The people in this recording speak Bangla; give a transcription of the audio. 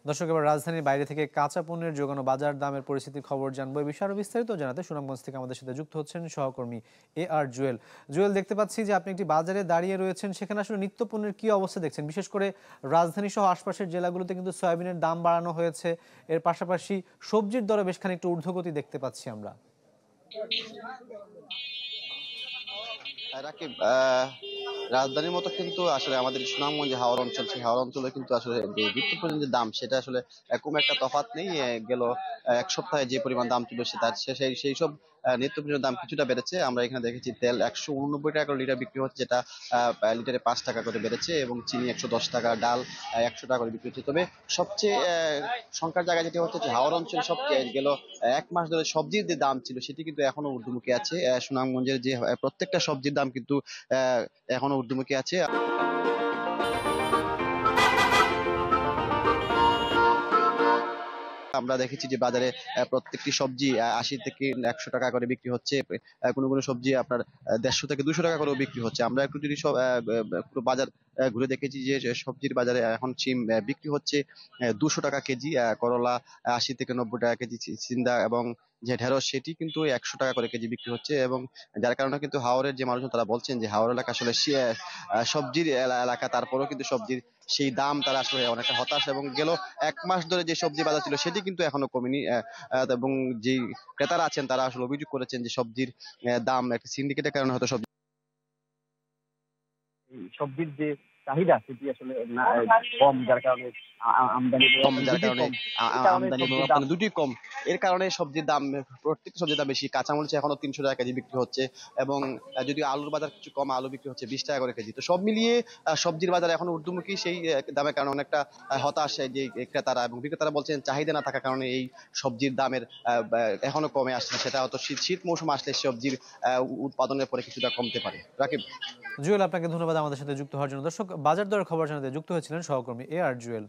দর্শক, এবার রাজধানীর বাইরে থেকে কাঁচা পণ্যের যোগানো বাজার দামের পরিস্থিতির খবর জানবো। এই বিষয়ে আরো বিস্তারিত জানাতে সুনামগঞ্জ থেকে আমাদের সাথে যুক্ত হচ্ছেন সহকর্মী আর জুয়েল। জুয়েল, দেখতে পাচ্ছি যে আপনি একটি বাজারে দাঁড়িয়ে রয়েছেন, সেখানে আসলে নিত্য পণ্যের কি অবস্থা দেখছেন? বিশেষ করে রাজধানী সহ আশপাশের জেলাগুলোতে কিন্তু সয়াবিনের দাম বাড়ানো হয়েছে, এর পাশাপাশি সবজির দরে বেশ খানিকটা ঊর্ধ্বগতি দেখতে পাচ্ছি আমরা। রাকিব, রাজধানীর মতো কিন্তু আসলে আমাদের সুনামগঞ্জে হাওর অঞ্চল, সেই হাওর অঞ্চলে কিন্তু আসলে যে নিত্যপণ্যের যে দাম সেটা আসলে খুব একটা তফাৎ নেই। গেল এক সপ্তাহে যে পরিমাণ দাম ছিল সে তার সেই সব নিত্যপণ্যের দাম কিছুটা বেড়েছে। আমরা এখানে দেখেছি তেল 189 টাকা করে লিটার বিক্রি হচ্ছে, যেটা লিটারে 5 টাকা করে বেড়েছে, এবং চিনি 110 টাকা, ডাল 100 টাকা করে বিক্রি হচ্ছে। তবে সবচেয়ে সংখ্যার জায়গায় যেটি হচ্ছে যে হাওর অঞ্চলে সবচেয়ে গেল 1 মাস ধরে সবজির যে দাম ছিল সেটি কিন্তু এখনো ঊর্ধ্বমুখী আছে। সুনামগঞ্জের যে প্রত্যেকটা সবজির দাম কিন্তু আহ, এখনো ঊর্ধ্বমুখী আছে। আমরা দেখেছি যে বাজারে প্রত্যেকটি সবজি 80 থেকে 100 টাকা করে বিক্রি হচ্ছে। কোনো কোনো সবজি আপনার 150 থেকে 200 টাকা করেও বিক্রি হচ্ছে। আমরা একটু যদি সব পুরো বাজার ঘুরে দেখেছি যে যে সবজির বাজারে এখন সিম বিক্রি হচ্ছে 200 টাকা কেজি, করলা 80 থেকে 90 টাকা কেজি, চিন্তা এবং যে ঢেঁড়স সেটি কিন্তু 100 টাকা করে কেজি বিক্রি হচ্ছে। এবং যার কারণে কিন্তু হাওরের যে মানুষজন তারা বলছেন যে হাওর এলাকা আসলে সবজির এলাকা, তারপরেও কিন্তু সবজির সেই দাম তারা আসলে অনেকটা হতাশ। এবং গেল 1 মাস ধরে যে সবজি বাজার ছিল সেটি কিন্তু এখনো কমেনি। এবং যে ক্রেতারা আছেন তারা আসলে অভিযোগ করেছেন যে সবজির দাম একটা সিন্ডিকেটের কারণে হয়তো সবজি সবজির যে চাহিদা সেটি আসলে কম, যার কারণে আমদানি এবং কম, রপ্তানি যার দুটোই কারণে কম। এই কারণে আমদানি এবং সবজির দাম রপ্তানি দুটোই কম। এর কারণে সবজির দাম, প্রত্যেকটা সবজির দাম বেশি। কাঁচামরিচ এখনো 300 টাকা কেজি বিক্রি হচ্ছে, এবং যদিও আলুর বাজার কিছু কম, আলু বিক্রি হচ্ছে 20 টাকা করে কেজি। তো সব মিলিয়ে সবজির বাজার এখনো ঊর্ধ্বমুখী। সেই দামের কারণে অনেকটা হতাশ যে ক্রেতারা এবং বিক্রেতারা বলছেন চাহিদা না থাকার কারণে এই সবজির দামের এখনো কমে আসছে না। সেটা হয়তো শীত শীত মৌসুম আসলে সবজির উৎপাদনের পরে কিছুটা কমতে পারে। রাকিব। জুয়েল, আপনাকে ধন্যবাদ আমাদের সাথে যুক্ত হওয়ার জন্য। দর্শক, বাজার দরের খবর জানাতে যুক্ত হয়েছিলেন সহকর্মী আর জুয়েল।